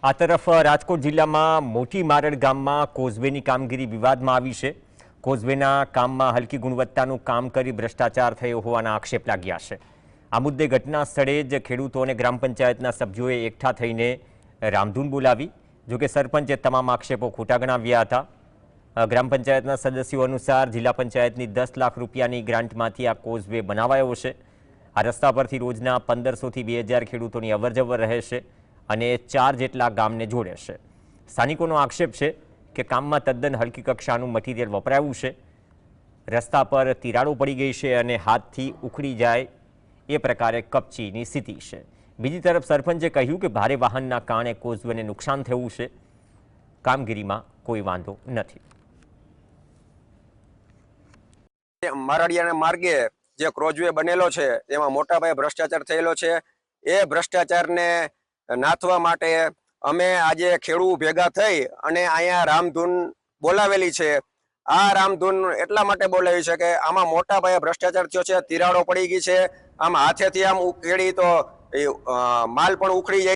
આ તરફ રાજકોટ જિલ્લામાં મોટી મારડ ગામમાં કોઝવેની કામગીરી વિવાદમાં આવી છે। કોઝવેના કામમાં હલકી ગુણવત્તાનું કામ કરી ભ્રષ્ટાચાર થયો હોવાના આક્ષેપ લાગ્યા છે। આ મુદ્દે ઘટના સ્થળે જ ખેડૂતો અને ગ્રામ પંચાયતના સભ્યોએ એકઠા થઈને રામધૂન બોલાવી। જોકે સરપંચે તમામ આક્ષેપો ખોટા ગણાવ્યા હતા। ગ્રામ પંચાયતના સદસ્યો અનુસાર જિલ્લા પંચાયતની 10 લાખ રૂપિયાની ગ્રાન્ટમાંથી આ કોઝવે બનાવાયો છે। આ રસ્તા પરથી રોજના 1500 થી 2000 ખેડૂતોની અવરજવર રહે છે અને 4 જેટલા ગામને જોડે છે। સ્થાનિકોનો આક્ષેપ છે કે કામમાં તદ્દન હલકી કક્ષાનું મટીરિયલ વપરાયું છે। રસ્તા પર તિરાડો પડી ગઈ છે અને હાથથી ઉખડી જાય એ પ્રકારે કપચીની સ્થિતિ છે। બીજી તરફ સરપંચે કહ્યું કે ભારે વાહનના કારણે કોઝવેને નુકસાન થયું છે। કામગીરીમાં કોઈ વાંધો નથી। મારડિયાના માર્ગે જે ક્રોઝવે બનેલો છે તેમાં મોટા પાયે ભ્રષ્ટાચાર થયેલો છે। એ ભ્રષ્ટાચારને નાથવા માટે અમે આજે ખેડૂત ભેગા થઈ અને અહીંયા રામધૂન બોલાવેલી છે। આ રામધૂન એટલા માટે બોલાવી છે કે આમાં મોટા પાયે ભ્રષ્ટાચાર થયો છે, તિરાડો પડી ગઈ છે, આમ હાથેથી આમ ઉકેડી તો માલ પણ ઉખડી જાય।